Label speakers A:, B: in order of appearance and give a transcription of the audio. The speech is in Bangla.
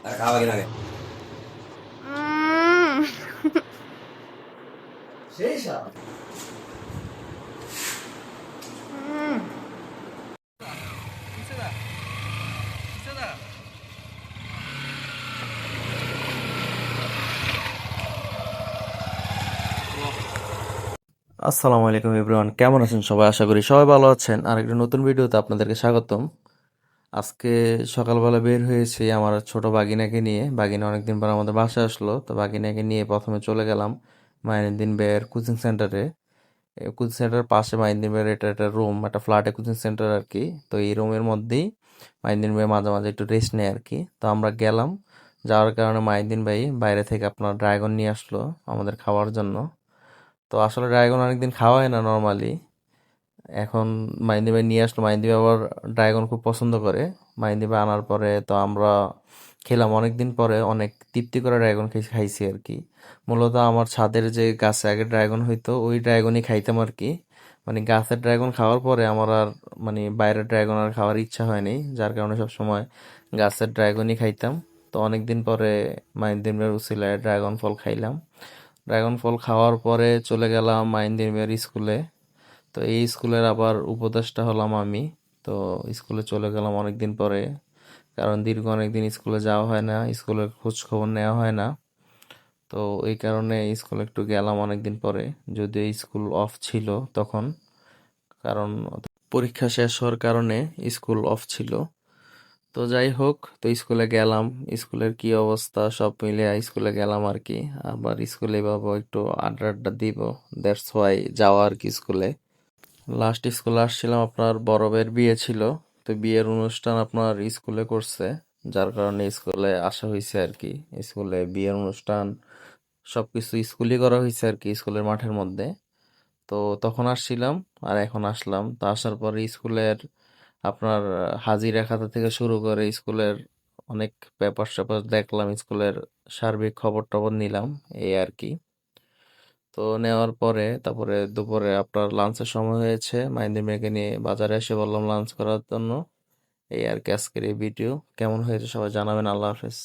A: খাওয়া কিনা আগে
B: উম,
A: সেই সব
B: উম,
C: আসসালামু আলাইকুম এভরিওয়ান, কেমন আছেন সবাই? আশা করি সবাই ভালো আছেন। আর একটা নতুন ভিডিওতে আপনাদেরকে স্বাগতম। আজকে সকালবেলা বের হয়েছি আমার ছোট বাগিনাকে নিয়ে। বাগিনা অনেকদিন পর আমাদের বাসায় আসলো, তো বাগিনাকে নিয়ে প্রথমে চলে গেলাম মাইনুদ্দিন ভাইয়ের কোচিং সেন্টারে। কোচিং সেন্টারের পাশে মাইনুদ্দিন ভাইয়ের এটা একটা রুম, একটা ফ্ল্যাটে কোচিং সেন্টার আর কি। তো এই রুমের মধ্যেই মাইনুদ্দিন ভাই মাঝে মাঝে একটু রেস্ট নেয় আর কি। তো আমরা গেলাম, যাওয়ার কারণে মাইনুদ্দিন ভাই বাইরে থেকে আপনার ড্রাগন নিয়ে আসলো আমাদের খাওয়ার জন্য। তো আসলে ড্রাগন অনেকদিন খাওয়া হয় না নর্মালি। এখন মাইন্দি ভাই নিয়ে আসলো। মাইন্দি ভাই আবার ড্রাগন খুব পছন্দ করে। মাইন্দি ভাই আনার পরে তো আমরা খেলাম, অনেকদিন পরে অনেক তৃপ্তি করে ড্রাগন খাইছি আর কি। মূলত আমার ছাদের যে গাছে আগে ড্রাগন হইতো ওই ড্রাগনই খাইতাম আর কি। মানে গাছের ড্রাগন খাওয়ার পরে আমার আর মানে বাইরের ড্রাগন আর খাওয়ার ইচ্ছা হয়নি, যার কারণে সবসময় গাছের ড্রাগনই খাইতাম। তো অনেকদিন পরে মাইন্দিন ভাইয়ের উছিলায় ড্রাগন ফল খাইলাম। ড্রাগন ফল খাওয়ার পরে চলে গেলাম মাইন্দিন ভাইয়ের স্কুলে। তো এই স্কুলের আবার উপদেষ্টা হলাম আমি। তো স্কুলে চলে গেলাম অনেকদিন পরে, কারণ দীর্ঘ অনেকদিন স্কুলে যাওয়া হয় না, স্কুলের খোঁজ খবর নেওয়া হয় না। তো এই কারণে স্কুলে একটু গেলাম অনেকদিন পরে, যদিও স্কুল অফ ছিল তখন, কারণ পরীক্ষা শেষ হওয়ার কারণে স্কুল অফ ছিল। তো যাই হোক, তো স্কুলে গেলাম। স্কুলের কি অবস্থা সব মিলে স্কুলে গেলাম আর কি। আবার স্কুলে ভাবো একটু আড্ডা আড্ডা দিব, দ্যাটস ওয়াই যাওয়া আর কি স্কুলে। লাস্ট স্কুলে আসছিলাম, আপনার বড় ভাইয়ের বিয়ে ছিল। তো বিয়ের অনুষ্ঠান আপনার স্কুলে করছে, যার কারণে স্কুলে আসা হয়েছে আর কি। স্কুলে বিয়ের অনুষ্ঠান সবকিছু স্কুলই করা হয়েছে আর কি, স্কুলের মাঠের মধ্যে। তো তখন আসছিলাম আর এখন আসলাম। তো আসার পরে স্কুলের আপনার হাজিরা খাতা থেকে শুরু করে স্কুলের অনেক পেপার স্যাপার দেখলাম, স্কুলের সার্বিক খবর টবর নিলাম, এই আর কি। তো নেওয়ার পরে তারপরে দুপুরে আপনার লাঞ্চের সময় হয়েছে, মাইন্দি মেয়েকে নিয়ে বাজারে এসে বললাম লাঞ্চ করার জন্য। এই আর কি আজকের এই ভিডিও। কেমন হয়েছে সবাই জানাবেন। আল্লাহ হাফেজ।